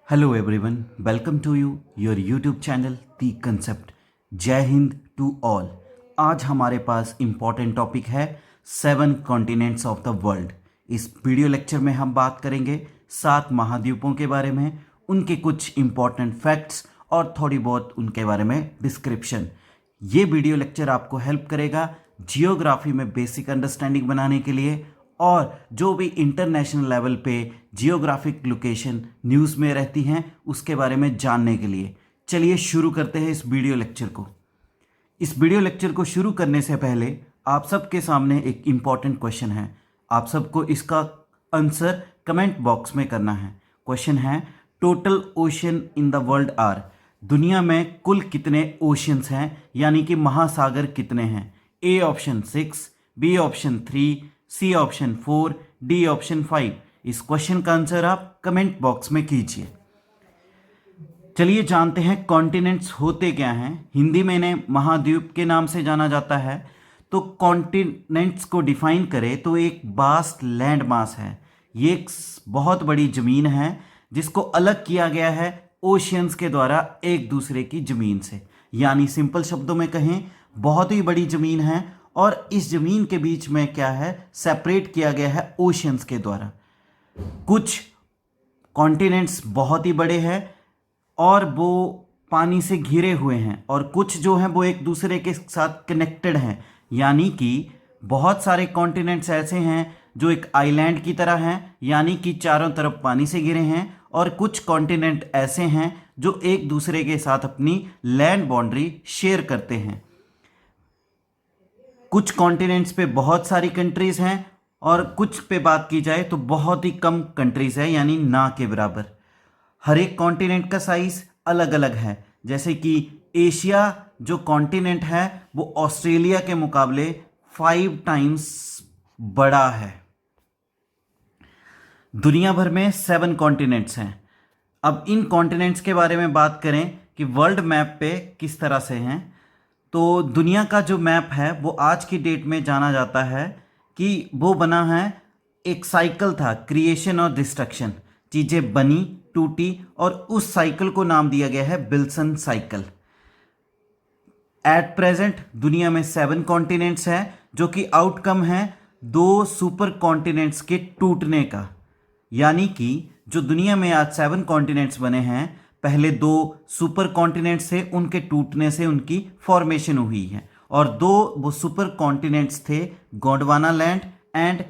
Hello everyone, welcome to your YouTube channel The Concept। जय Hind to all. आज हमारे पास important topic है 7 continents of the world. इस video lecture में हम बात करेंगे 7 महाद्वीपों के बारे में, उनके कुछ इम्पॉर्टेंट फैक्ट्स और थोड़ी बहुत उनके बारे में डिस्क्रिप्शन। ये वीडियो लेक्चर आपको हेल्प करेगा जियोग्राफी में बेसिक अंडरस्टैंडिंग बनाने के लिए और जो भी इंटरनेशनल लेवल पे जियोग्राफिक लोकेशन न्यूज़ में रहती हैं उसके बारे में जानने के लिए। चलिए शुरू करते हैं इस वीडियो लेक्चर को। इस वीडियो लेक्चर को शुरू करने से पहले आप सबके सामने एक इम्पॉर्टेंट क्वेश्चन है। आप सबको इसका आंसर कमेंट बॉक्स में करना है। क्वेश्चन है, total ocean in the world are. दुनिया में कुल कितने ओशंस हैं, यानी कि महासागर कितने हैं? A option 6, B option 3, C option 4, D option 5। इस क्वेश्चन का आंसर आप कमेंट बॉक्स में कीजिए। चलिए जानते हैं कॉन्टिनेंट्स होते क्या हैं। हिंदी में इन्हें महाद्वीप के नाम से जाना जाता है। तो कॉन्टिनेंट्स को डिफाइन करें तो एक वास्ट लैंड मास है। ये एक बहुत बड़ी ज़मीन है जिसको अलग किया गया है ओशियंस के द्वारा एक दूसरे की ज़मीन से। यानी सिंपल शब्दों में कहें, बहुत ही बड़ी ज़मीन है और इस ज़मीन के बीच में क्या है, सेपरेट किया गया है ओशियंस के द्वारा। कुछ कॉन्टिनेंट्स बहुत ही बड़े हैं और वो पानी से घिरे हुए हैं, और कुछ जो हैं वो एक दूसरे के साथ कनेक्टेड हैं। यानी कि बहुत सारे कॉन्टिनेंट्स ऐसे हैं जो एक आइलैंड की तरह हैं, यानी कि चारों तरफ पानी से घिरे हैं, और कुछ कॉन्टिनेंट ऐसे हैं जो एक दूसरे के साथ अपनी लैंड बाउंड्री शेयर करते हैं। कुछ कॉन्टिनेंट्स पे बहुत सारी कंट्रीज़ हैं और कुछ पे बात की जाए तो बहुत ही कम कंट्रीज़ है, यानी ना के बराबर। हर एक कॉन्टिनेंट का साइज़ अलग अलग है। जैसे कि एशिया जो कॉन्टिनेंट है वो ऑस्ट्रेलिया के मुकाबले 5 टाइम्स बड़ा है। दुनिया भर में 7 कॉन्टिनेंट्स हैं। अब इन कॉन्टिनेंट्स के बारे में बात करें कि वर्ल्ड मैप पे किस तरह से हैं, तो दुनिया का जो मैप है वो आज की डेट में जाना जाता है कि वो बना है, एक साइकिल था, क्रिएशन और डिस्ट्रक्शन। चीज़ें बनी, टूटी और उस साइकिल को नाम दिया गया है विल्सन साइकिल। एट प्रेजेंट दुनिया में 7 कॉन्टिनेंट्स हैं, जो कि आउटकम है 2 सुपर कॉन्टिनेंट्स के टूटने का। यानी कि जो दुनिया में आज 7 कॉन्टिनेंट्स बने हैं, पहले 2 सुपर कॉन्टिनेंट्स थे, उनके टूटने से उनकी फॉर्मेशन हुई है। और 2 वो सुपर कॉन्टिनेंट्स थे, गोंडवाना लैंड एंड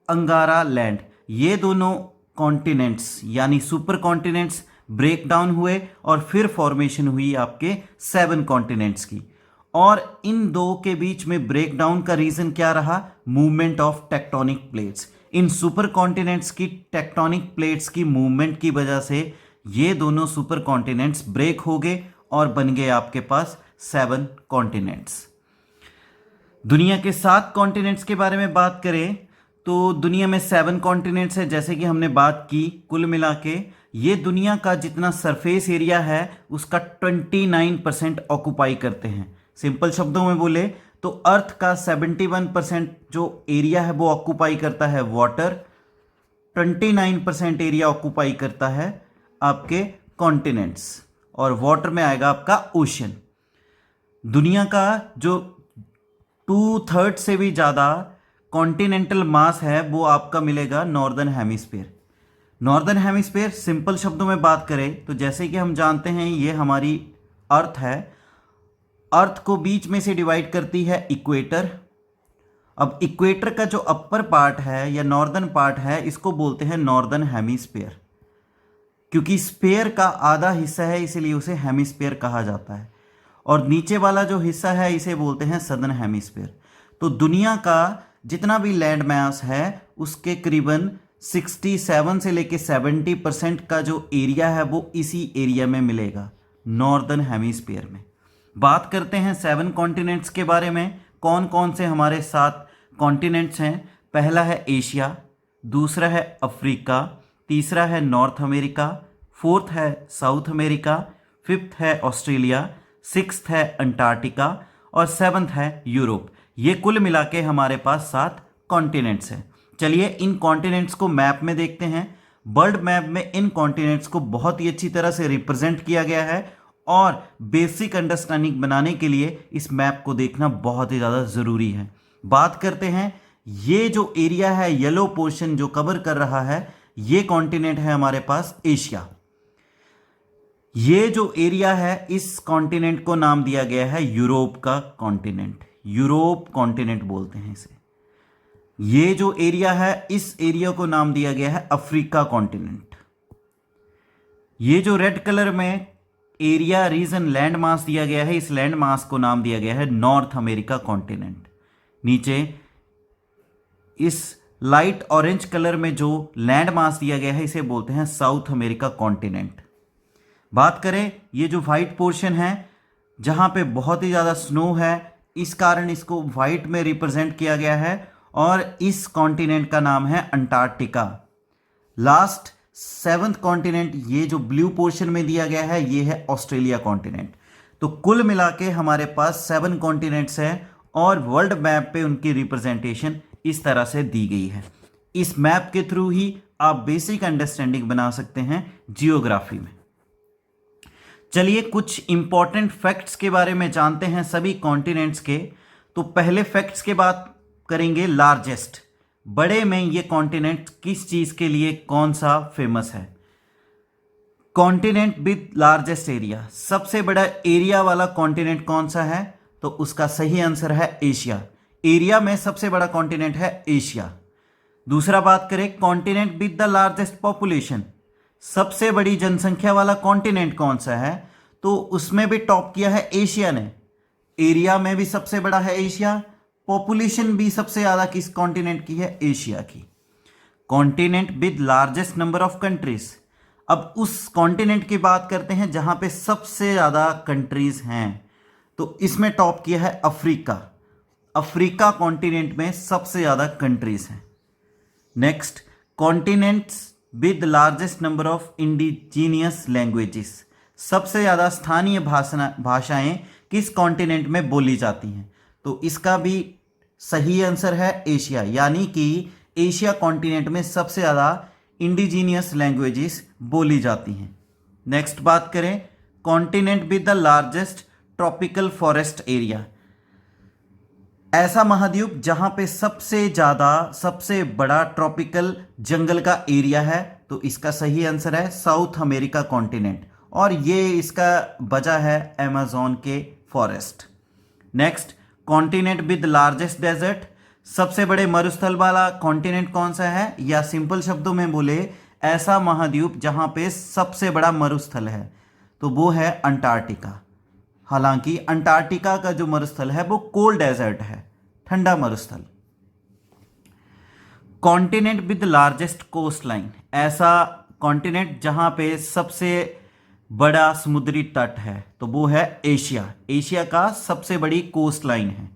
अंगारा लैंड। ये दोनों कॉन्टिनेंट्स यानी सुपर कॉन्टिनेंट्स ब्रेक डाउन हुए और फिर फॉर्मेशन हुई आपके 7 कॉन्टिनेंट्स की। और इन 2 के बीच में ब्रेक डाउन का रीजन क्या रहा? Movement of tectonic plates. In super continents की टेक्टोनिक प्लेट्स की मूवमेंट की वजह से ये दोनों सुपर कॉन्टिनेंट्स ब्रेक हो गए और बन गए आपके पास 7 कॉन्टिनेंट्स। दुनिया के 7 कॉन्टिनेंट्स के बारे में बात करें तो दुनिया में 7 कॉन्टिनेंट्स है। जैसे कि हमने बात की, कुल मिला के ये दुनिया का जितना सरफेस एरिया है उसका 29% ऑक्यूपाई करते हैं। सिंपल शब्दों में बोले तो अर्थ का 71% जो एरिया है वो ऑक्यूपाई करता है वाटर, 29% एरिया ऑक्यूपाई करता है आपके कॉन्टिनेंट्स, और वाटर में आएगा आपका ओशन। दुनिया का जो 2/3 से भी ज़्यादा कॉन्टिनेंटल मास है वो आपका मिलेगा northern hemisphere. Northern hemisphere simple शब्दों में बात करें तो जैसे कि हम जानते हैं ये हमारी अर्थ है। अर्थ को बीच में से डिवाइड करती है इक्वेटर। अब इक्वेटर का जो अपर पार्ट है या नॉर्दर्न पार्ट है, इसको बोलते हैं नॉर्दर्न हेमिस्फीयर। क्योंकि स्फीयर का आधा हिस्सा है इसलिए उसे हेमिस्फीयर कहा जाता है, और नीचे वाला जो हिस्सा है इसे बोलते हैं सदर्न हेमिस्फीयर। तो दुनिया का जितना भी लैंड मास है उसके करीबन 67 से लेके 70% का जो एरिया है वो इसी एरिया में मिलेगा, नॉर्दर्न हेमिस्फीयर में। बात करते हैं 7 कॉन्टिनेंट्स के बारे में। कौन कौन से हमारे 7 कॉन्टिनेंट्स हैं? पहला है एशिया, दूसरा है अफ्रीका, तीसरा है नॉर्थ अमेरिका, फोर्थ है साउथ अमेरिका, फिफ्थ है ऑस्ट्रेलिया, सिक्स्थ है अंटार्कटिका और 7th है यूरोप। ये कुल मिला के हमारे पास 7 कॉन्टिनेंट्स हैं। चलिए इन कॉन्टिनेंट्स को मैप में देखते हैं। वर्ल्ड मैप में इन कॉन्टिनेंट्स को बहुत ही अच्छी तरह से रिप्रेजेंट किया गया है और बेसिक अंडरस्टैंडिंग बनाने के लिए इस मैप को देखना बहुत ही ज़्यादा ज़रूरी है। बात करते हैं, ये जो एरिया है, येलो पोर्शन जो कवर कर रहा है, ये कॉन्टिनेंट है हमारे पास एशिया। ये जो एरिया है, इस कॉन्टिनेंट को नाम दिया गया है यूरोप का कॉन्टिनेंट। यूरोप कॉन्टिनेंट बोलते हैं इसे। ये जो एरिया है, इस एरिया को नाम दिया गया है अफ्रीका कॉन्टिनेंट। ये जो रेड कलर में एरिया, रीजन, लैंड मास दिया गया है, इस लैंड मास को नाम दिया गया है नॉर्थ अमेरिका कॉन्टिनेंट। नीचे इस लाइट ऑरेंज कलर में जो लैंड मास दिया गया है, इसे बोलते हैं साउथ अमेरिका कॉन्टिनेंट। बात करें, ये जो व्हाइट पोर्शन है जहां पे बहुत ही ज़्यादा स्नो है, इस कारण इसको व्हाइट में रिप्रेजेंट किया गया है और इस कॉन्टिनेंट का नाम है अंटार्कटिका। लास्ट 7th कॉन्टिनेंट, ये जो ब्लू पोर्शन में दिया गया है, ये है ऑस्ट्रेलिया कॉन्टिनेंट। तो कुल मिला के हमारे पास 7 कॉन्टिनेंट्स हैं और वर्ल्ड मैप पे उनकी रिप्रेजेंटेशन इस तरह से दी गई है। इस मैप के थ्रू ही आप बेसिक अंडरस्टैंडिंग बना सकते हैं जियोग्राफी में। चलिए कुछ इंपॉर्टेंट फैक्ट्स के बारे में जानते हैं सभी कॉन्टिनेंट्स के। तो पहले फैक्ट्स के बात करेंगे लार्जेस्ट। बड़े में ये कॉन्टिनेंट किस चीज के लिए कौन सा फेमस है? कॉन्टिनेंट विद लार्जेस्ट एरिया, सबसे बड़ा एरिया वाला कॉन्टिनेंट कौन सा है? तो उसका सही आंसर है एशिया। एरिया में सबसे बड़ा कॉन्टिनेंट है एशिया। दूसरा बात करें, continent with the largest population, सबसे बड़ी जनसंख्या वाला कॉन्टिनेंट कौन सा है? तो उसमें भी टॉप किया है एशिया ने। एरिया में भी सबसे बड़ा है एशिया, पॉपुलेशन भी सबसे ज्यादा किस कॉन्टिनेंट की है? एशिया की। Continent with largest number of countries, अब उस कॉन्टिनेंट की बात करते हैं जहां पे सबसे ज्यादा कंट्रीज हैं। तो इसमें टॉप किया है अफ्रीका। अफ्रीका कॉन्टिनेंट में सबसे ज्यादा कंट्रीज हैं। Next, continents with largest number of indigenous languages, सबसे ज़्यादा स्थानीय भाषाएं किस कॉन्टिनेंट में बोली जाती हैं? तो इसका भी सही आंसर है एशिया, यानी कि एशिया कॉन्टिनेंट में सबसे ज़्यादा इंडिजीनियस लैंग्वेजेस बोली जाती हैं। नेक्स्ट बात करें, continent with the largest tropical forest area, ऐसा महाद्वीप जहां पे सबसे बड़ा ट्रॉपिकल जंगल का एरिया है। तो इसका सही आंसर है साउथ अमेरिका कॉन्टिनेंट और ये इसका वजह है अमेज़न के forest. Next, continent with largest desert, सबसे बड़े मरुस्थल वाला कॉन्टिनेंट कौन सा है? या सिंपल शब्दों में बोले, ऐसा महाद्वीप जहां पे सबसे बड़ा मरुस्थल है, तो वो है अंटार्कटिका। हालांकि अंटार्कटिका का जो मरुस्थल है वो कोल्ड डेजर्ट है, ठंडा मरुस्थल। Continent with largest coastline, ऐसा कॉन्टिनेंट जहां पे सबसे बड़ा समुद्री तट है, तो वो है एशिया। एशिया का सबसे बड़ी कोस्ट लाइन है।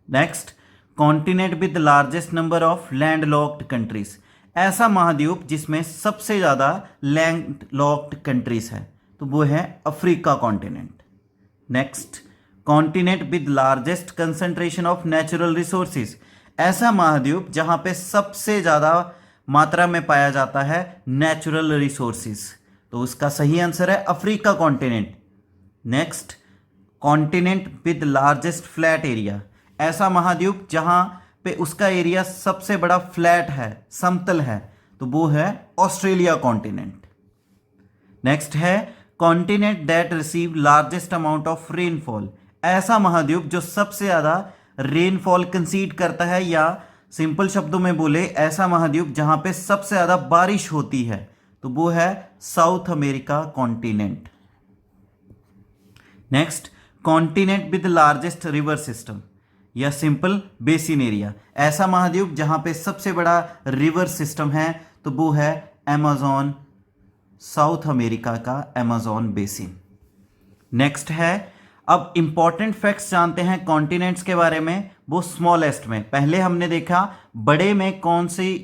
Next, continent with largest number of land locked countries, ऐसा महाद्वीप जिसमें सबसे ज्यादा लैंड लॉक्ड कंट्रीज है, तो वो है Africa continent. Next, continent with largest concentration of natural resources, ऐसा महाद्वीप जहां पे सबसे ज्यादा मात्रा में पाया जाता है नेचुरल रिसोर्सेज, तो उसका सही आंसर है Africa continent. Next, continent with largest flat area, ऐसा महाद्वीप जहां पे उसका एरिया सबसे बड़ा फ्लैट है, समतल है, तो वो है ऑस्ट्रेलिया कॉन्टिनेंट। नेक्स्ट है continent that receive largest amount of rainfall, ऐसा महाद्वीप जो सबसे ज्यादा रेनफॉल कंसीड करता है, या सिंपल शब्दों में बोले ऐसा महाद्वीप जहां पे सबसे ज्यादा बारिश होती है, तो वो है south America continent. Next, continent with largest river system या सिंपल बेसिन एरिया, ऐसा महाद्वीप जहां पे सबसे बड़ा रिवर सिस्टम है, तो वो है अमेज़न, साउथ अमेरिका का अमेज़न बेसिन। नेक्स्ट है, अब इंपॉर्टेंट फैक्ट्स जानते हैं कॉन्टिनेंट्स के बारे में, वो स्मॉलेस्ट में। पहले हमने देखा बड़े में कौन सी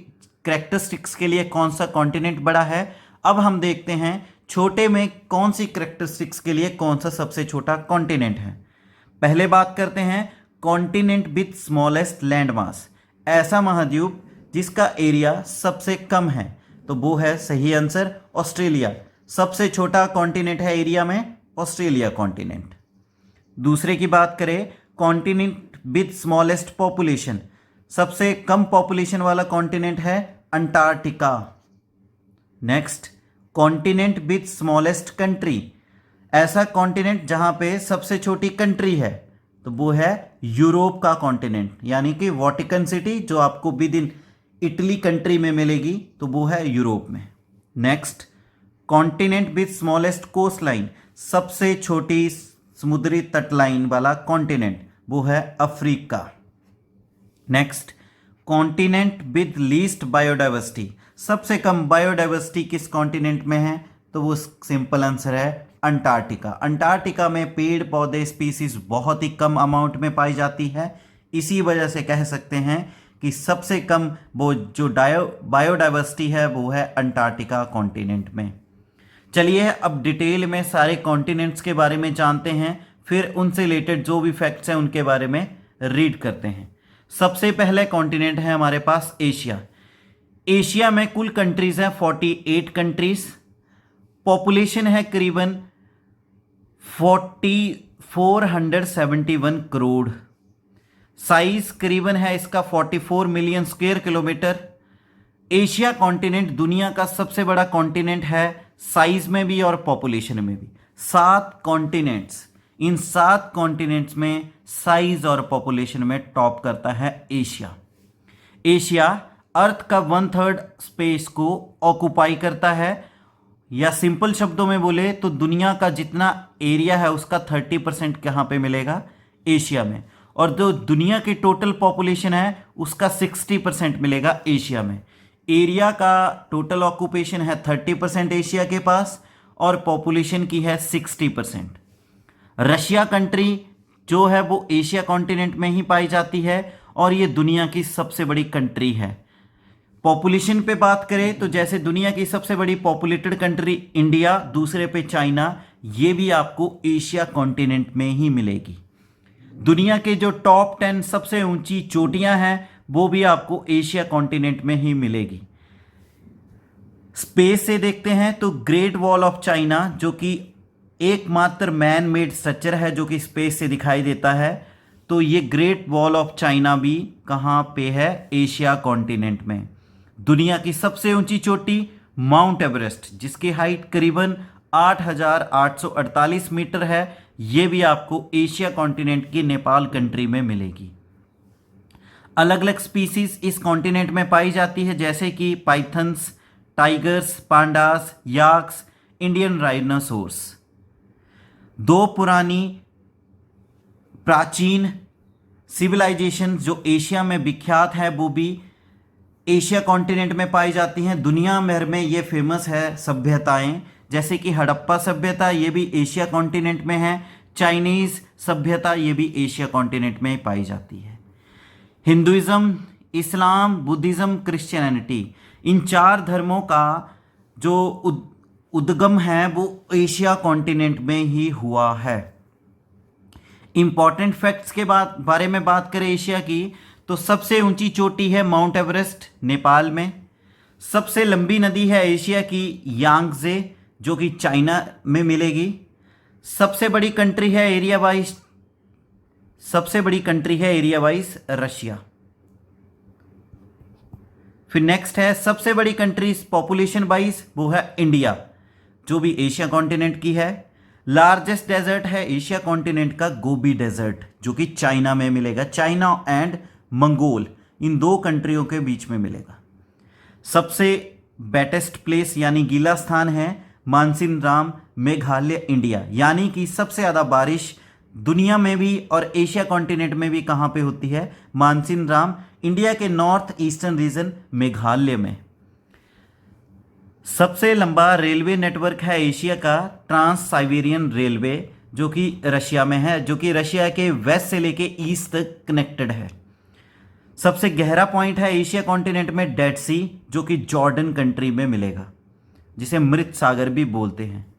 कैरेक्टरिस्टिक्स के लिए कौन सा कॉन्टिनेंट बड़ा है, अब हम देखते हैं छोटे में कौन सी कैरेक्टरिस्टिक्स के लिए कौन सा सबसे छोटा कॉन्टिनेंट है। पहले बात करते हैं continent with smallest land mass, ऐसा महाद्वीप जिसका एरिया सबसे कम है, तो वो है सही आंसर ऑस्ट्रेलिया। सबसे छोटा कॉन्टिनेंट है एरिया में ऑस्ट्रेलिया कॉन्टिनेंट। दूसरे की बात करें, कॉन्टिनेंट विद स्मॉलेस्ट पॉपुलेशन, सबसे कम पॉपुलेशन वाला कॉन्टिनेंट है Antarctica. Next, continent with smallest country, ऐसा कॉन्टिनेंट जहां पे सबसे छोटी कंट्री है तो वो है यूरोप का कॉन्टिनेंट, यानी कि वॉटिकन सिटी जो आपको विद इन इटली कंट्री में मिलेगी तो वो है यूरोप में। Next, continent with smallest coastline, सबसे छोटी समुद्री तट लाइन वाला कॉन्टिनेंट वो है Africa. Next, continent with least biodiversity, सबसे कम बायोडाइवर्सिटी किस कॉन्टिनेंट में है तो वो सिंपल आंसर है अंटार्कटिका। अंटार्कटिका में पेड़ पौधे स्पीसीज बहुत ही कम अमाउंट में पाई जाती है, इसी वजह से कह सकते हैं कि सबसे कम वो जो बायोडाइवर्सिटी है वो है अंटार्कटिका कॉन्टिनेंट में। चलिए अब डिटेल में सारे कॉन्टिनेंट्स के बारे में जानते हैं, फिर उनसे रिलेटेड जो भी फैक्ट्स हैं उनके बारे में रीड करते हैं। सबसे पहले कॉन्टिनेंट है हमारे पास एशिया। एशिया में कुल कंट्रीज हैं 48 कंट्रीज, पॉपुलेशन है करीबन 471 करोड़, साइज करीबन है इसका 44 million square kilometre. Asia continent दुनिया का सबसे बड़ा कॉन्टिनेंट है साइज में भी और पॉपुलेशन में भी। 7 कॉन्टिनेंट्स, इन 7 कॉन्टिनेंट्स में साइज और पॉपुलेशन में टॉप करता है एशिया। एशिया अर्थ का 1/3 स्पेस को ऑक्युपाई करता है, या सिंपल शब्दों में बोले तो दुनिया का जितना एरिया है उसका 30% कहाँ पे मिलेगा, एशिया में। और जो दुनिया की टोटल पॉपुलेशन है उसका 60% मिलेगा एशिया में। एरिया का टोटल ऑक्यूपेशन है 30% एशिया के पास और पॉपुलेशन की है 60%। रशिया कंट्री जो है वो एशिया कॉन्टिनेंट में ही पाई जाती है और ये दुनिया की सबसे बड़ी कंट्री है। पॉपुलेशन पे बात करें तो जैसे दुनिया की सबसे बड़ी पॉपुलेटेड कंट्री इंडिया, दूसरे पे चाइना, ये भी आपको एशिया कॉन्टिनेंट में ही मिलेगी। दुनिया के जो टॉप 10 सबसे ऊंची चोटियां हैं वो भी आपको एशिया कॉन्टिनेंट में ही मिलेगी। स्पेस से देखते हैं तो ग्रेट वॉल ऑफ चाइना जो कि एकमात्र मैन मेड स्ट्रक्चर है जो कि स्पेस से दिखाई देता है, तो ये ग्रेट वॉल ऑफ चाइना भी कहाँ पे है, एशिया कॉन्टिनेंट में। दुनिया की सबसे ऊंची चोटी माउंट एवरेस्ट जिसकी हाइट करीबन 8,848 मीटर है, ये भी आपको एशिया कॉन्टिनेंट की नेपाल कंट्री में मिलेगी। अलग अलग स्पीसीज इस कॉन्टिनेंट में पाई जाती है जैसे कि pythons, tigers, pandas, yaks, Indian rhinoceroses. 2 पुरानी प्राचीन सिविलाइजेशन जो एशिया में विख्यात है वो भी एशिया कॉन्टिनेंट में पाई जाती हैं। दुनिया भर में ये फेमस है सभ्यताएं, जैसे कि हड़प्पा सभ्यता, ये भी एशिया कॉन्टिनेंट में है। चाइनीज सभ्यता, ये भी एशिया कॉन्टिनेंट में पाई जाती है। हिंदुइज्म, इस्लाम, बुद्धिज्म, क्रिश्चियनिटी, इन 4 धर्मों का जो उद्गम है वो एशिया कॉन्टिनेंट में ही हुआ है। इंपॉर्टेंट फैक्ट्स के बारे में बात करें एशिया की तो सबसे ऊंची चोटी है माउंट एवरेस्ट नेपाल में। सबसे लंबी नदी है एशिया की यांगजे जो कि चाइना में मिलेगी। सबसे बड़ी कंट्री है एरिया वाइज रशिया। फिर नेक्स्ट है सबसे बड़ी कंट्री पॉपुलेशन वाइज, वो है इंडिया जो भी एशिया कॉन्टिनेंट की है। लार्जेस्ट डेजर्ट है एशिया कॉन्टिनेंट का गोबी डेजर्ट जो कि चाइना में मिलेगा। चाइना एंड मंगोल, इन 2 कंट्रियों के बीच में मिलेगा। सबसे वेटेस्ट प्लेस यानी गीला स्थान है मानसिनराम, मेघालय, इंडिया, यानी कि सबसे ज़्यादा बारिश दुनिया में भी और एशिया कॉन्टिनेंट में भी कहाँ पे होती है, मानसिनराम, इंडिया के नॉर्थ ईस्टर्न रीजन मेघालय में। सबसे लंबा रेलवे नेटवर्क है एशिया का ट्रांस साइबेरियन रेलवे जो कि रशिया में है, जो कि रशिया के वेस्ट से लेके ईस्ट तक कनेक्टेड है। सबसे गहरा पॉइंट है एशिया कॉन्टिनेंट में डेड सी जो कि जॉर्डन कंट्री में मिलेगा, जिसे मृत सागर भी बोलते हैं।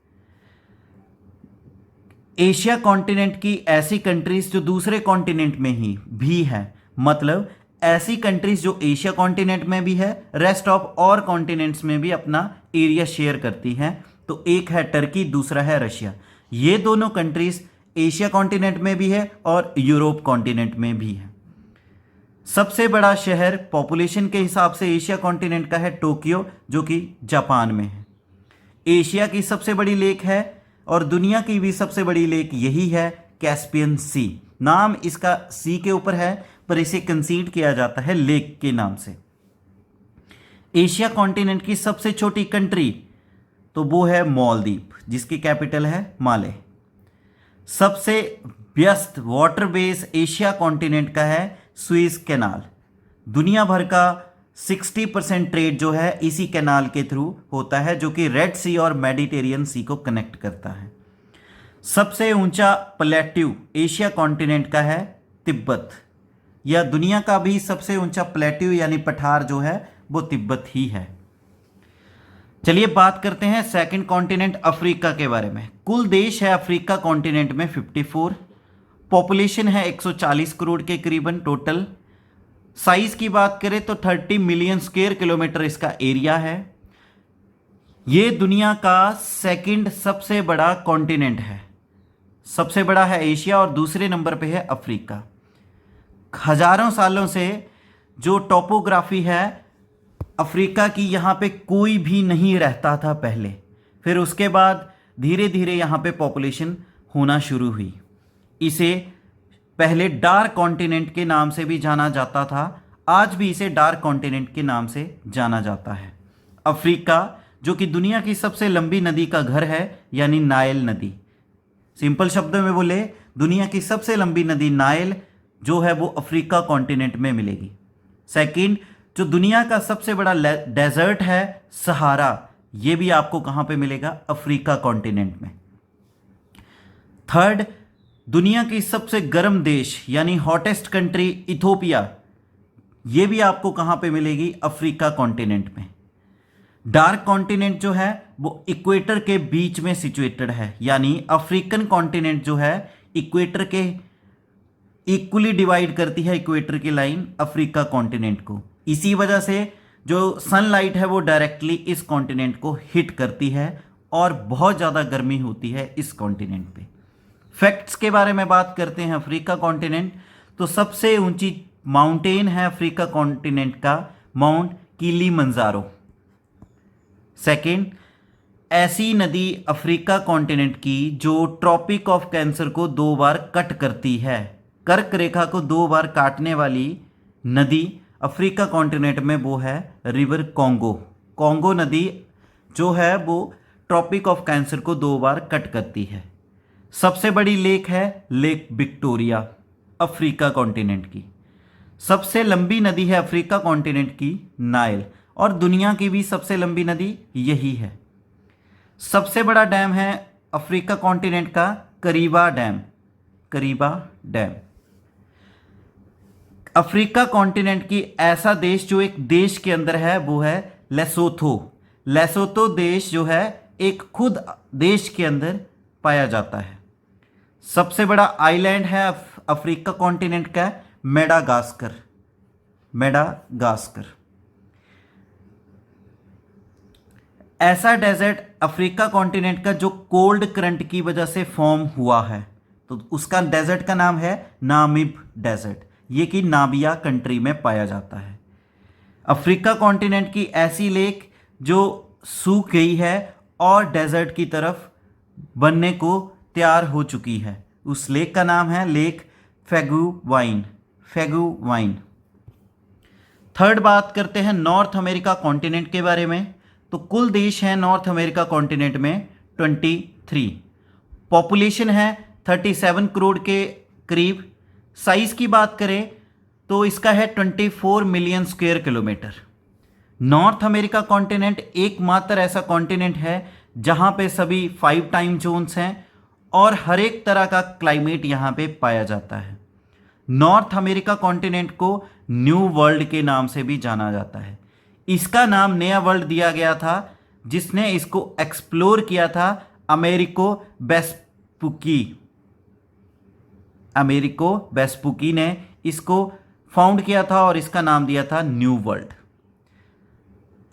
एशिया कॉन्टिनेंट की ऐसी कंट्रीज जो दूसरे कॉन्टिनेंट में ही भी है, मतलब ऐसी कंट्रीज जो एशिया कॉन्टिनेंट में भी है, रेस्ट ऑफ और कॉन्टिनेंट्स में भी अपना एरिया शेयर करती हैं। तो एक है टर्की, दूसरा है रशिया। ये दोनों कंट्रीज एशिया कॉन्टिनेंट में भी है और यूरोप कॉन्टिनेंट में भी है। सबसे बड़ा शहर पॉपुलेशन के हिसाब से एशिया कॉन्टिनेंट का है टोक्यो, जो कि जापान में है। एशिया की सबसे बड़ी लेक है और दुनिया की भी सबसे बड़ी लेक यही है, कैस्पियन सी। नाम इसका सी के ऊपर है, पर इसे कंसीड किया जाता है लेक के नाम से। एशिया कॉन्टिनेंट की सबसे छोटी कंट्री तो वो है मालदीव, जिसकी कैपिटल है माले। सबसे व्यस्त वाटरवेज एशिया कॉन्टिनेंट का है सुएज कैनाल। दुनिया भर का 60% ट्रेड जो है इसी कैनाल के थ्रू होता है, जो कि रेड सी और मेडिटेरियन सी को कनेक्ट करता है। सबसे ऊंचा प्लेट्यू एशिया कॉन्टिनेंट का है तिब्बत। या दुनिया का भी सबसे ऊंचा प्लेट्यू यानी पठार जो है वो तिब्बत ही है। चलिए बात करते हैं सेकंड कॉन्टिनेंट अफ्रीका के बारे में। कुल देश है अफ्रीका कॉन्टिनेंट में 54। पॉपुलेशन है 140 करोड़ के करीबन टोटल। साइज की बात करें तो 30 मिलियन स्क्वायर किलोमीटर इसका एरिया है। ये दुनिया का सेकंड सबसे बड़ा कॉन्टिनेंट है। सबसे बड़ा है एशिया और दूसरे नंबर पे है अफ्रीका। हजारों सालों से जो टोपोग्राफी है अफ्रीका की, यहाँ पे कोई भी नहीं रहता था पहले। फिर उसके बाद धीरे धीरे यहाँ पे पॉपुलेशन होना शुरू हुई। इसे पहले डार्क कॉन्टिनेंट के नाम से भी जाना जाता था, आज भी इसे डार्क कॉन्टिनेंट के नाम से जाना जाता है। अफ्रीका जो कि दुनिया की सबसे लंबी नदी का घर है, यानी नाइल नदी। सिंपल शब्दों में बोले, दुनिया की सबसे लंबी नदी नाइल जो है वो अफ्रीका कॉन्टिनेंट में मिलेगी। सेकंड, जो दुनिया का सबसे बड़ा डेजर्ट है सहारा, ये भी आपको कहां पे मिलेगा? अफ्रीका कॉन्टिनेंट में। थर्ड, दुनिया की सबसे गर्म देश यानी हॉटेस्ट कंट्री इथोपिया, ये भी आपको कहां पे मिलेगी? अफ्रीका कॉन्टिनेंट में। डार्क कॉन्टिनेंट जो है वो इक्वेटर के बीच में सिचुएटेड है, यानी अफ्रीकन कॉन्टिनेंट जो है इक्वेटर के इक्वली डिवाइड करती है इक्वेटर की लाइन अफ्रीका कॉन्टिनेंट को। इसी वजह से जो सनलाइट है वो डायरेक्टली इस कॉन्टिनेंट को हिट करती है और बहुत ज़्यादा गर्मी होती है इस कॉन्टिनेंट पे। फैक्ट्स के बारे में बात करते हैं अफ्रीका कॉन्टिनेंट, तो सबसे ऊंची माउंटेन है अफ्रीका कॉन्टिनेंट का माउंट किलिमंजारो। सेकेंड, ऐसी नदी अफ्रीका कॉन्टिनेंट की जो ट्रॉपिक ऑफ कैंसर को 2 बार कट करती है। कर्क रेखा को 2 बार काटने वाली नदी अफ्रीका कॉन्टिनेंट में वो है रिवर कॉन्गो। कॉन्गो नदी जो है वो ट्रॉपिक ऑफ कैंसर को 2 बार कट करती है। सबसे बड़ी लेक है लेक विक्टोरिया अफ्रीका कॉन्टिनेंट की। सबसे लंबी नदी है अफ्रीका कॉन्टिनेंट की नाइल, और दुनिया की भी सबसे लंबी नदी यही है। सबसे बड़ा डैम है अफ्रीका कॉन्टिनेंट का करीबा डैम। करीबा डैम अफ्रीका कॉन्टिनेंट की ऐसा देश जो एक देश के अंदर है वो है लेसोथो। लेसोथो देश जो है एक खुद देश के अंदर पाया जाता है। सबसे बड़ा आइलैंड है अफ्रीका कॉन्टिनेंट का मेडागास्कर। मेडागास्कर ऐसा डेजर्ट अफ्रीका कॉन्टिनेंट का जो कोल्ड करंट की वजह से फॉर्म हुआ है, तो उसका डेजर्ट का नाम है नामिब डेजर्ट। ये कि नामिबिया कंट्री में पाया जाता है। अफ्रीका कॉन्टिनेंट की ऐसी लेक जो सूख गई है और डेजर्ट की तरफ बनने को तैयार हो चुकी है, उस लेक का नाम है लेक फैगुवाइन। फैगुवाइन। थर्ड, बात करते हैं नॉर्थ अमेरिका कॉन्टिनेंट के बारे में। तो कुल देश हैं नॉर्थ अमेरिका कॉन्टिनेंट में 23। पॉपुलेशन है 37 करोड़ के करीब। साइज की बात करें तो इसका है 24 million square kilometre. North America continent एकमात्र ऐसा कॉन्टिनेंट है जहां पे सभी 5 टाइम जोन्स हैं और हर एक तरह का क्लाइमेट यहां पे पाया जाता है। नॉर्थ अमेरिका कॉन्टिनेंट को न्यू वर्ल्ड के नाम से भी जाना जाता है। इसका नाम नया वर्ल्ड दिया गया था जिसने इसको एक्सप्लोर किया था अमेरिको वेस्पुकी। अमेरिको वेस्पुकी ने इसको फाउंड किया था और इसका नाम दिया था न्यू वर्ल्ड।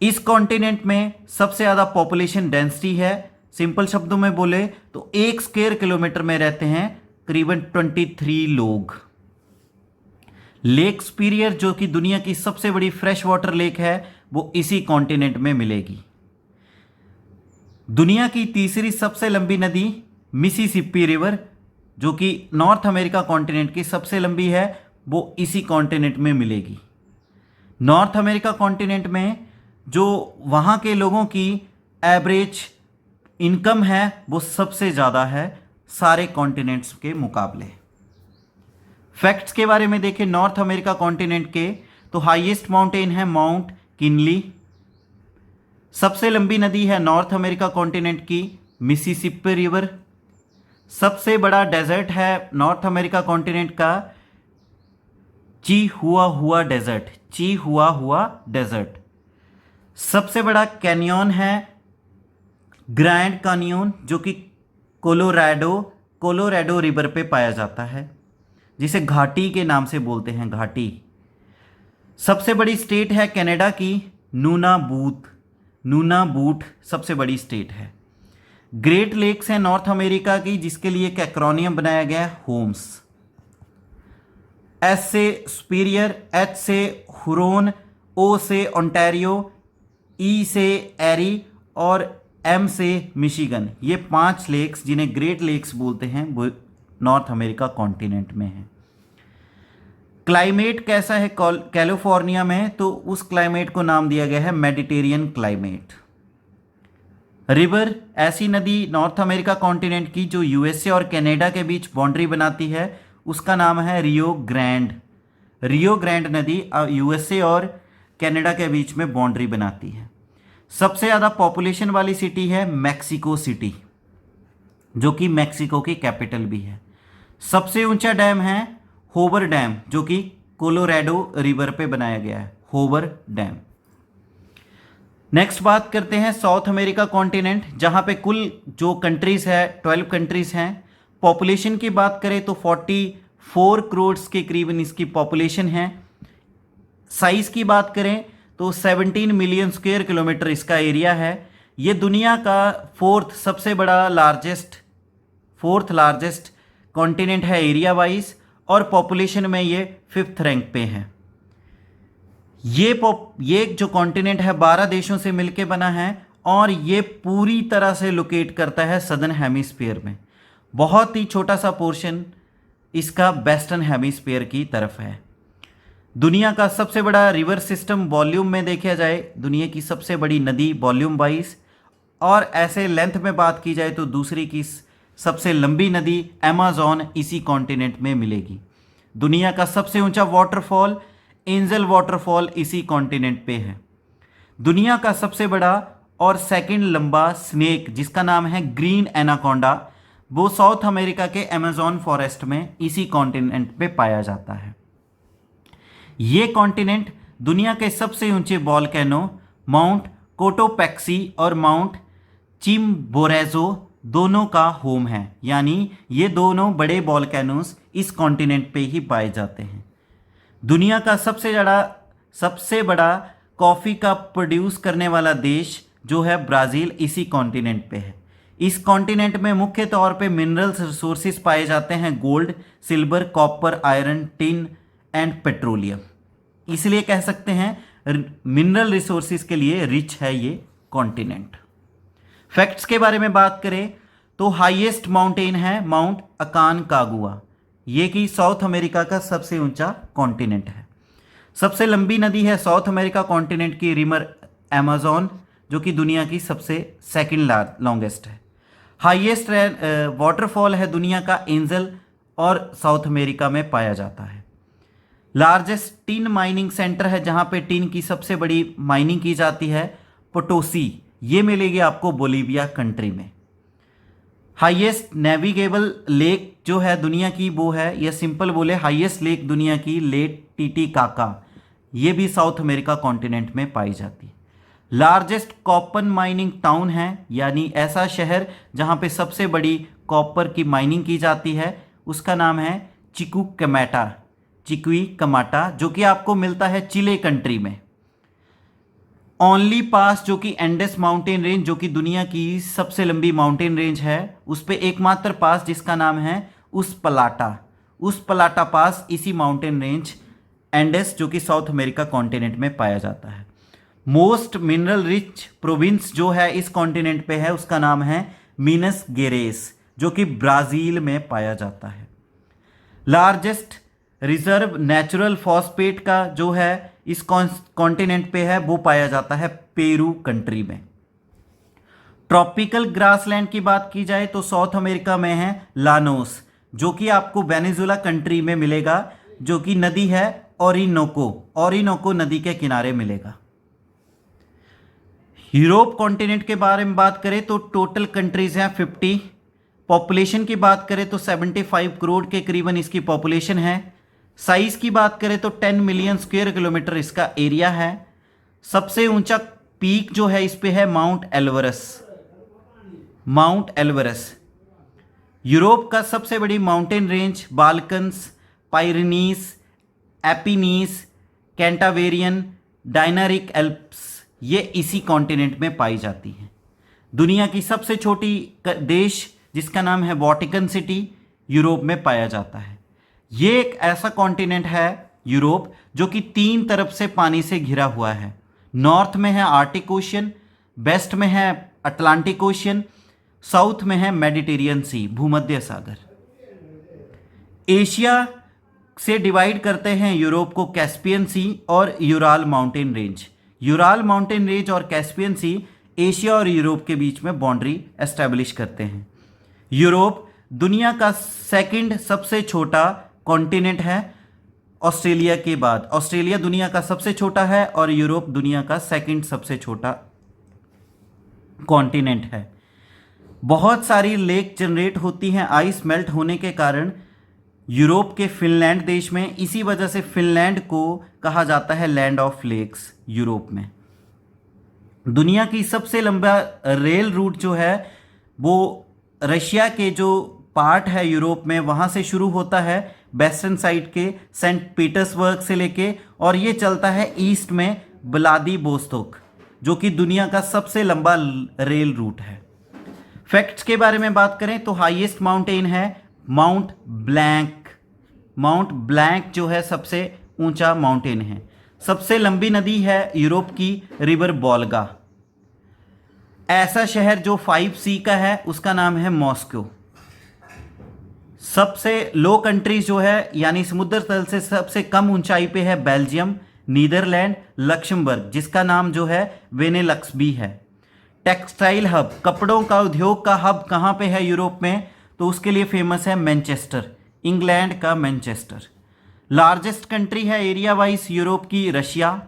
इस कॉन्टिनेंट में सबसे ज़्यादा पॉपुलेशन डेंसिटी है। सिंपल शब्दों में बोले तो 1 स्क्वायर किलोमीटर में रहते हैं करीबन 23 लोग। लेक सुपीरियर जो कि दुनिया की सबसे बड़ी फ्रेश वाटर लेक है वो इसी कॉन्टिनेंट में मिलेगी। दुनिया की तीसरी सबसे लंबी नदी मिसिसिपी रिवर जो कि नॉर्थ अमेरिका कॉन्टिनेंट की सबसे लंबी है वो इसी कॉन्टिनेंट में मिलेगी। नॉर्थ अमेरिका कॉन्टिनेंट में जो वहाँ के लोगों की एवरेज इनकम है वो सबसे ज़्यादा है सारे कॉन्टिनेंट्स के मुकाबले। फैक्ट्स के बारे में देखें नॉर्थ अमेरिका कॉन्टिनेंट के तो हाईएस्ट माउंटेन है माउंट किनली। सबसे लंबी नदी है नॉर्थ अमेरिका कॉन्टिनेंट की मिसिसिपी रिवर। सबसे बड़ा डेजर्ट है नॉर्थ अमेरिका कॉन्टिनेंट का चिहुआहुआ डेजर्ट, चिहुआहुआ डेजर्ट। सबसे बड़ा कैनियन है ग्रैंड कैनियन जो कि कोलोराडो रिवर पे पाया जाता है, जिसे घाटी के नाम से बोलते हैं, घाटी। सबसे बड़ी स्टेट है कनाडा की नूनाबूट सबसे बड़ी स्टेट है। ग्रेट लेक्स है नॉर्थ अमेरिका की जिसके लिए एक एक्रोनियम बनाया गया है होम्स। एस से सुपीरियर, एच से हुरोन, ओ से ओंटारियो, ई से एरी और एम से मिशिगन। ये 5 लेक्स जिन्हें ग्रेट लेक्स बोलते हैं वो नॉर्थ अमेरिका कॉन्टिनेंट में है। क्लाइमेट कैसा है कैलिफोर्निया में तो उस क्लाइमेट को नाम दिया गया है मेडिटेरियन क्लाइमेट। रिवर ऐसी नदी नॉर्थ अमेरिका कॉन्टिनेंट की जो यूएसए और कनाडा के बीच बाउंड्री बनाती है उसका नाम है रियो ग्रैंड। रियो ग्रैंड नदी यूएसए और कनाडा के बीच में बाउंड्री बनाती है। सबसे ज़्यादा पॉपुलेशन वाली सिटी है मैक्सिको सिटी जो कि मैक्सिको की कैपिटल भी है। सबसे ऊंचा डैम है होवर डैम जो कि कोलोराडो रिवर पे बनाया गया है, होवर डैम। नेक्स्ट बात करते हैं साउथ अमेरिका कॉन्टिनेंट जहां पे कुल जो कंट्रीज है 12 कंट्रीज हैं। पॉपुलेशन की बात करें तो 44 करोड़ के करीबन इसकी पॉपुलेशन है। साइज की बात करें तो 17 मिलियन स्क्वायर किलोमीटर इसका एरिया है। ये दुनिया का फोर्थ लार्जेस्ट कॉन्टिनेंट है एरिया वाइज और पॉपुलेशन में ये 5th रैंक पे है। ये जो कॉन्टिनेंट है 12 देशों से मिलकर बना है और ये पूरी तरह से लोकेट करता है सदर्न हेमिस्फीयर में। बहुत ही छोटा सा पोर्शन इसका वेस्टर्न हेमिस्फीयर की तरफ है। दुनिया का सबसे बड़ा रिवर सिस्टम वॉल्यूम में देखा जाए, दुनिया की सबसे बड़ी नदी वॉल्यूम वाइज, और ऐसे लेंथ में बात की जाए तो दूसरी की सबसे लंबी नदी अमेज़न इसी कॉन्टिनेंट में मिलेगी। दुनिया का सबसे ऊंचा वाटरफॉल एंजल वाटरफॉल इसी कॉन्टिनेंट पे है। दुनिया का सबसे बड़ा और सेकंड लंबा स्नेक जिसका नाम है ग्रीन एनाकोंडा वो साउथ अमेरिका के अमेज़न फॉरेस्ट में इसी कॉन्टिनेंट पे पाया जाता है। ये कॉन्टिनेंट दुनिया के सबसे ऊंचे वोल्केनो माउंट कोटोपैक्सी और माउंट चिम्बोरेजो दोनों का होम है, यानी ये दोनों बड़े वोल्केनोस इस कॉन्टिनेंट पे ही पाए जाते हैं। दुनिया का सबसे बड़ा कॉफ़ी का प्रोड्यूस करने वाला देश जो है ब्राज़ील इसी कॉन्टिनेंट पे है। इस कॉन्टिनेंट में मुख्य तौर पे मिनरल्स रिसोर्सेज पाए जाते हैं, gold, silver, copper, iron, tin and petroleum. इसलिए कह सकते हैं मिनरल रिसोर्सेज के लिए रिच है ये कॉन्टिनेंट। फैक्ट्स के बारे में बात करें तो हाईएस्ट माउंटेन है माउंट अकानकागुआ, ये कि साउथ अमेरिका का सबसे ऊंचा कॉन्टिनेंट है। सबसे लंबी नदी है साउथ अमेरिका कॉन्टिनेंट की रिवर अमेज़न जो कि दुनिया की सबसे सेकंड लॉन्गेस्ट है। हाईएस्ट वाटरफॉल है दुनिया का एंजल और साउथ अमेरिका में पाया जाता है। लार्जेस्ट टिन माइनिंग सेंटर है जहां पे टिन की सबसे बड़ी माइनिंग की जाती है पोटोसी, ये मिलेगी आपको बोलीविया कंट्री में। हाईएस्ट नेविगेबल लेक जो है दुनिया की वो है, या सिंपल बोले हाईएस्ट लेक दुनिया की लेक टीटीकाका, ये भी साउथ अमेरिका कॉन्टिनेंट में पाई जाती है। लार्जेस्ट कॉपर माइनिंग टाउन है, यानी ऐसा शहर जहां पे सबसे बड़ी कॉपर की माइनिंग की जाती है, उसका नाम है चिकुकमेटा। चिक्विकमाटा, जो कि आपको मिलता है चिले कंट्री में। ओनली पास जो कि एंडेस माउंटेन रेंज, जो कि दुनिया की सबसे लंबी माउंटेन रेंज है, उस पे एकमात्र पास जिसका नाम है उस पलाटा पास इसी माउंटेन रेंज एंडेस, जो कि साउथ अमेरिका कॉन्टिनेंट में पाया जाता है। मोस्ट मिनरल रिच प्रोविंस जो है इस कॉन्टिनेंट पे है, उसका नाम है मिनस गेरेस, जो कि ब्राजील में पाया जाता है। लार्जेस्ट रिजर्व नेचुरल फॉस्फेट का जो है इस कॉन्टिनेंट पे है, वो पाया जाता है पेरू कंट्री में। ट्रॉपिकल ग्रासलैंड की बात की जाए तो साउथ अमेरिका में है लानोस, जो कि आपको वेनेजुएला कंट्री में मिलेगा, जो कि नदी है ओरिनोको नदी के किनारे मिलेगा। यूरोप कॉन्टिनेंट के बारे में बात करें तो टोटल कंट्रीज हैं 50। पॉपुलेशन की बात करें तो 75 करोड़ के करीबन इसकी पॉपुलेशन है। साइज की बात करें तो 10 मिलियन स्क्वायर किलोमीटर इसका एरिया है। सबसे ऊंचा पीक जो है इस पे है माउंट एल्वरस। यूरोप का सबसे बड़ी mountain range Balkans, Pyrenees, Apennines, Cantabrian, Dinaric Alps, ये इसी कॉन्टिनेंट में पाई जाती हैं। दुनिया की सबसे छोटी देश जिसका नाम है वाटिकन सिटी, यूरोप में पाया जाता है। ये एक ऐसा कॉन्टिनेंट है यूरोप जो कि 3 तरफ से पानी से घिरा हुआ है। नॉर्थ में है आर्टिक ओशियन, वेस्ट में है अटलांटिक ओशियन, साउथ में है मेडिटेरियन सी, भूमध्य सागर। एशिया से डिवाइड करते हैं यूरोप को कैस्पियन सी और Ural mountain range. Ural mountain range और कैस्पियन सी एशिया और यूरोप के बीच में बाउंड्री एस्टेब्लिश करते हैं। यूरोप दुनिया का सेकंड सबसे छोटा कॉन्टिनेंट है ऑस्ट्रेलिया के बाद। ऑस्ट्रेलिया दुनिया का सबसे छोटा है और यूरोप दुनिया का सेकंड सबसे छोटा कॉन्टिनेंट है। बहुत सारी लेक जनरेट होती हैं आइस मेल्ट होने के कारण यूरोप के फिनलैंड देश में। इसी वजह से फिनलैंड को कहा जाता है लैंड ऑफ लेक्स यूरोप में। दुनिया की सबसे लंबा रेल रूट जो है वो रशिया के जो पार्ट है यूरोप में, वहाँ से शुरू होता है वेस्टर्न साइड के सेंट पीटर्सबर्ग से लेके, और ये चलता है ईस्ट में व्लादिवोस्तोक, जो कि दुनिया का सबसे लंबा रेल रूट है। फैक्ट्स के बारे में बात करें तो हाईएस्ट माउंटेन है माउंट ब्लैंक जो है सबसे ऊंचा माउंटेन है। सबसे लंबी नदी है यूरोप की रिवर वोल्गा। ऐसा शहर जो 5C का है उसका नाम है मॉस्को। सबसे लो कंट्रीज जो है यानी समुद्र तल से सबसे कम ऊंचाई पे है बेल्जियम, नीदरलैंड, लक्समबर्ग, जिसका नाम जो है वेनेलक्स भी है। टेक्सटाइल हब, कपड़ों का उद्योग का हब कहाँ पे है यूरोप में, तो उसके लिए फेमस है मैनचेस्टर, इंग्लैंड का मैनचेस्टर। लार्जेस्ट कंट्री है एरिया वाइज यूरोप की रशिया।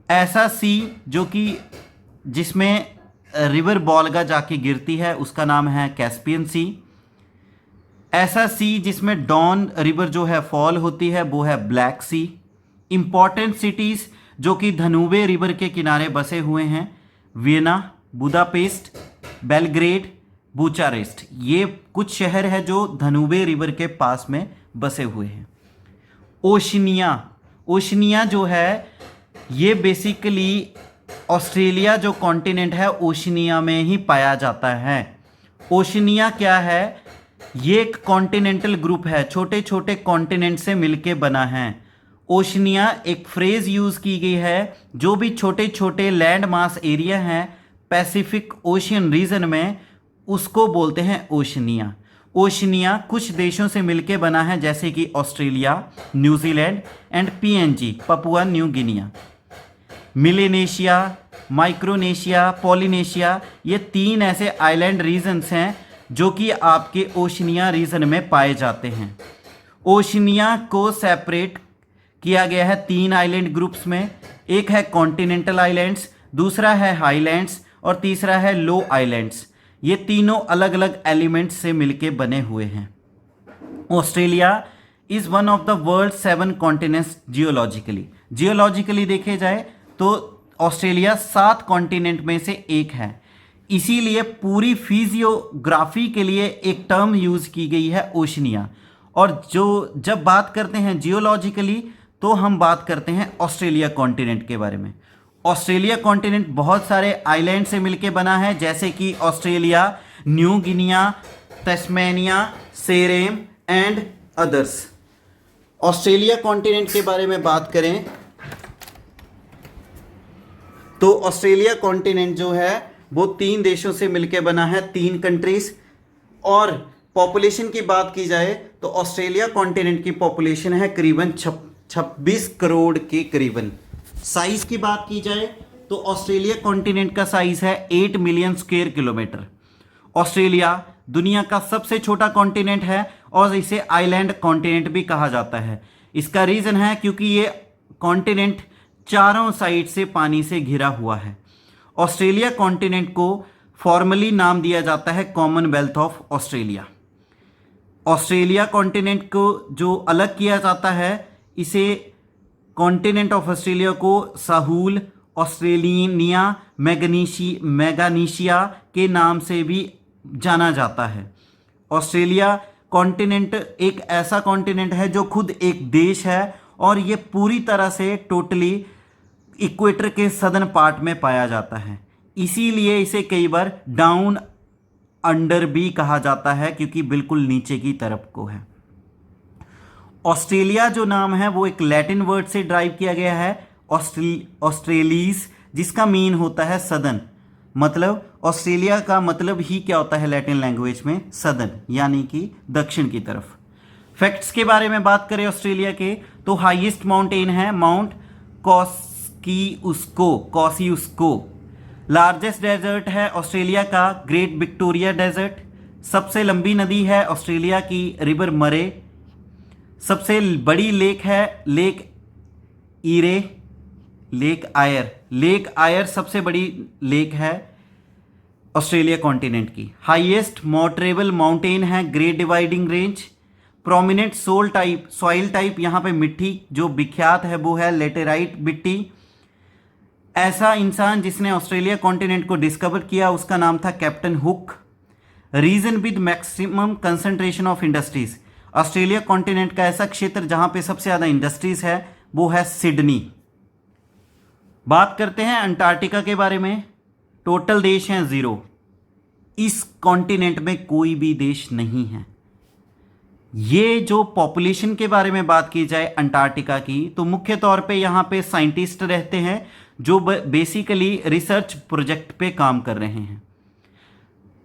ऐसा सी जो कि जिसमें रिवर वोल्गा जाके गिरती है उसका नाम है कैस्पियन सी। ऐसा सी जिसमें डॉन रिवर जो है फॉल होती है वो है ब्लैक सी। इंपॉर्टेंट सिटीज़ जो कि धनुबे रिवर के किनारे बसे हुए हैं वियना, बुदापेस्ट, बेलग्रेड, बुचारेस्ट, ये कुछ शहर है जो धनुबे रिवर के पास में बसे हुए हैं। ओशनिया जो है ये बेसिकली ऑस्ट्रेलिया जो कॉन्टिनेंट है ओशनिया में ही पाया जाता है। ओशनिया क्या है, ये एक कॉन्टिनेंटल ग्रुप है, छोटे छोटे कॉन्टिनेंट से मिलके बना है। ओशनिया एक फ्रेज यूज़ की गई है, जो भी छोटे छोटे लैंड मास एरिया हैं पैसिफिक ओशियन रीजन में उसको बोलते हैं ओशनिया। ओशनिया कुछ देशों से मिलके बना है जैसे कि Australia, New Zealand and PNG Papua New Guinea. Melanesia, Micronesia, Polynesia, ये 3 ऐसे आइलैंड रीजन्स हैं जो कि आपके ओशनिया रीजन में पाए जाते हैं। ओशनिया को सेपरेट किया गया है 3 आइलैंड ग्रुप्स में। एक है कॉन्टिनेंटल आइलैंड्स, दूसरा है हाईलैंड्स और तीसरा है लो आइलैंड्स। ये तीनों अलग अलग एलिमेंट्स से मिलके बने हुए हैं। Australia is one of the world 7 continents geologically देखे जाए तो ऑस्ट्रेलिया 7 कॉन्टिनेंट में से एक है। इसीलिए पूरी फिजियोग्राफी के लिए एक टर्म यूज़ की गई है ओशनिया। और जब बात करते हैं जियोलॉजिकली तो हम बात करते हैं ऑस्ट्रेलिया कॉन्टिनेंट के बारे में। ऑस्ट्रेलिया कॉन्टिनेंट बहुत सारे आइलैंड से मिलकर बना है, जैसे कि Australia, New Guinea, Tasmania, Seram and others. Australia continent के बारे में बात करें तो ऑस्ट्रेलिया कॉन्टिनेंट जो है वो 3 देशों से मिलकर बना है, 3 कंट्रीज। और पॉपुलेशन की बात की जाए तो ऑस्ट्रेलिया कॉन्टिनेंट की पॉपुलेशन है करीबन 26 करोड़ के करीबन। साइज की बात की जाए तो ऑस्ट्रेलिया कॉन्टिनेंट का साइज है 8 मिलियन स्क्वायर किलोमीटर। ऑस्ट्रेलिया दुनिया का सबसे छोटा कॉन्टिनेंट है और इसे आइलैंड कॉन्टिनेंट भी कहा जाता है। इसका रीजन है क्योंकि ये कॉन्टिनेंट चारों साइड से पानी से घिरा हुआ है। ऑस्ट्रेलिया कॉन्टिनेंट को फॉर्मली नाम दिया जाता है Commonwealth of Australia. Australia continent को जो अलग किया जाता है, इसे कॉन्टिनेंट ऑफ ऑस्ट्रेलिया को साहूल, ऑस्ट्रेलिनिया, मैग्नीशिया के नाम से भी जाना जाता है। ऑस्ट्रेलिया कॉन्टिनेंट एक ऐसा कॉन्टिनेंट है जो खुद एक देश है और ये पूरी तरह से टोटली इक्वेटर के सदर्न पार्ट में पाया जाता है। इसीलिए इसे कई बार डाउन अंडर भी कहा जाता है, क्योंकि बिल्कुल नीचे की तरफ को है। ऑस्ट्रेलिया जो नाम है वो एक लैटिन वर्ड से ड्राइव किया गया है, ऑस्ट्रेलीज, जिसका मीन होता है सदर्न। मतलब ऑस्ट्रेलिया का मतलब ही क्या होता है लैटिन लैंग्वेज में? सदर्न, यानी कि दक्षिण की तरफ। फैक्ट्स के बारे में बात करें ऑस्ट्रेलिया के तो हाईएस्ट माउंटेन है माउंट कॉसियुस्को। लार्जेस्ट डेजर्ट है ऑस्ट्रेलिया का ग्रेट विक्टोरिया डेजर्ट। सबसे लंबी नदी है ऑस्ट्रेलिया की रिवर मरे। सबसे बड़ी लेक है लेक आयर सबसे बड़ी लेक है ऑस्ट्रेलिया कॉन्टिनेंट की। हाईएस्ट मोटरेबल माउंटेन है great dividing range. Prominent soil type यहाँ पे मिट्टी जो विख्यात है वो है लेटेराइट मिट्टी। ऐसा इंसान जिसने ऑस्ट्रेलिया कॉन्टिनेंट को डिस्कवर किया उसका नाम था captain Hook. Region with maximum concentration of industries. Australia continent का ऐसा क्षेत्र जहां पे सबसे ज्यादा इंडस्ट्रीज है वो है सिडनी। बात करते हैं अंटार्कटिका के बारे में। टोटल देश हैं 0। इस कॉन्टिनेंट में कोई भी देश नहीं है। ये जो पॉपुलेशन के बारे में बात की जाए अंटार्कटिका की तो मुख्य तौर पे यहाँ पे साइंटिस्ट रहते हैं जो बेसिकली रिसर्च प्रोजेक्ट पे काम कर रहे हैं।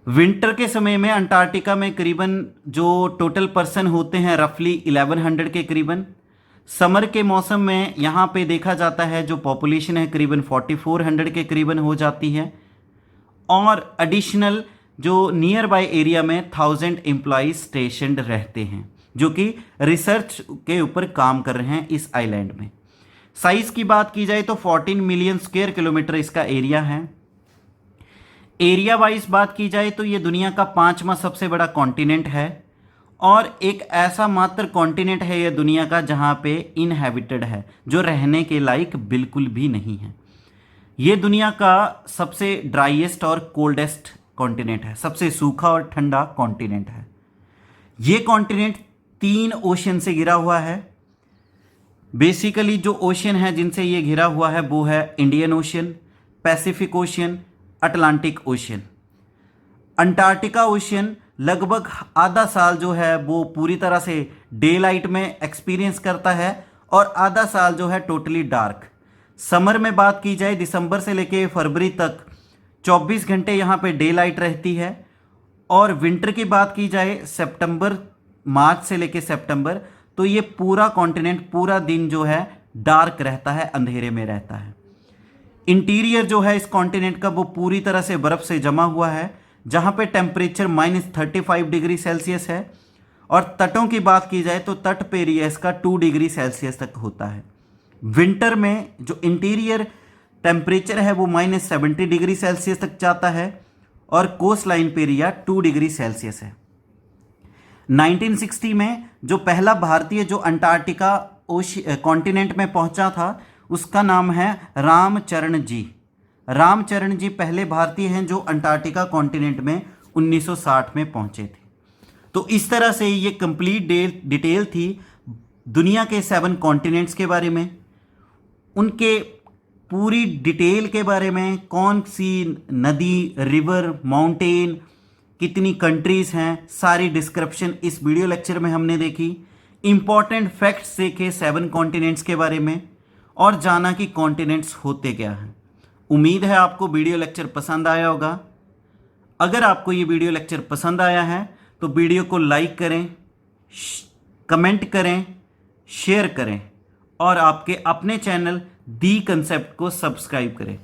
विंटर के समय में अंटार्कटिका में करीबन जो टोटल पर्सन होते हैं रफली 1100 के करीबन। समर के मौसम में यहाँ पे देखा जाता है जो पॉपुलेशन है करीबन 4400 के करीबन हो जाती है। और एडिशनल जो नियर बाय एरिया में 1000 एम्प्लॉयज स्टेशनड रहते हैं जो कि रिसर्च के ऊपर काम कर रहे हैं इस आइलैंड में। साइज की बात की जाए तो 14 मिलियन स्क्वायर किलोमीटर इसका एरिया है। एरिया वाइज बात की जाए तो ये दुनिया का 5वां सबसे बड़ा कॉन्टिनेंट है और एक ऐसा मात्र कॉन्टिनेंट है यह दुनिया का जहां पे इनहैबिटेड है, जो रहने के लायक बिल्कुल भी नहीं है। ये दुनिया का सबसे ड्राइएस्ट और कोल्डेस्ट कॉन्टिनेंट है, सबसे सूखा और ठंडा कॉन्टिनेंट है। ये कॉन्टिनेंट 3 ओशन से घिरा हुआ है। बेसिकली जो ओशन है जिनसे ये घिरा हुआ है वो है Indian ocean, Pacific ocean, Atlantic ocean. Antarctica ocean लगभग आधा साल जो है वो पूरी तरह से डे लाइट में एक्सपीरियंस करता है और आधा साल जो है टोटली डार्क। समर में बात की जाए दिसंबर से लेके फरवरी तक 24 घंटे यहाँ पे डे लाइट रहती है। और विंटर की बात की जाए मार्च से लेके सितंबर, तो ये पूरा कॉन्टिनेंट पूरा दिन जो है डार्क रहता है, अंधेरे में रहता है। इंटीरियर जो है इस कॉन्टिनेंट का वो पूरी तरह से बर्फ से जमा हुआ है, जहां पे टेम्परेचर -35 डिग्री सेल्सियस है। और तटों की बात की जाए तो तट पे एरिया इसका 2 डिग्री सेल्सियस तक होता है। विंटर में जो इंटीरियर टेम्परेचर है वो -70 डिग्री सेल्सियस तक जाता है और कोस्ट लाइन पे एरिया 2 डिग्री सेल्सियस है। 1960 में जो पहला भारतीय जो अंटार्कटिका कॉन्टिनेंट में पहुंचा था उसका नाम है रामचरण जी। रामचरण जी पहले भारतीय हैं जो अंटार्कटिका कॉन्टिनेंट में 1960 में पहुंचे थे। तो इस तरह से ये कंप्लीट डिटेल थी दुनिया के 7 कॉन्टिनेंट्स के बारे में, उनके पूरी डिटेल के बारे में, कौन सी नदी, रिवर, माउंटेन, कितनी कंट्रीज़ हैं, सारी डिस्क्रिप्शन इस वीडियो लेक्चर में हमने देखी। इंपॉर्टेंट फैक्ट्स देखे 7 कॉन्टिनेंट्स के बारे में और जाना कि कॉन्टिनेंट्स होते क्या हैं। उम्मीद है आपको वीडियो लेक्चर पसंद आया होगा। अगर आपको ये वीडियो लेक्चर पसंद आया है तो वीडियो को लाइक करें, कमेंट करें, शेयर करें और आपके अपने चैनल दी कंसेप्ट को सब्सक्राइब करें।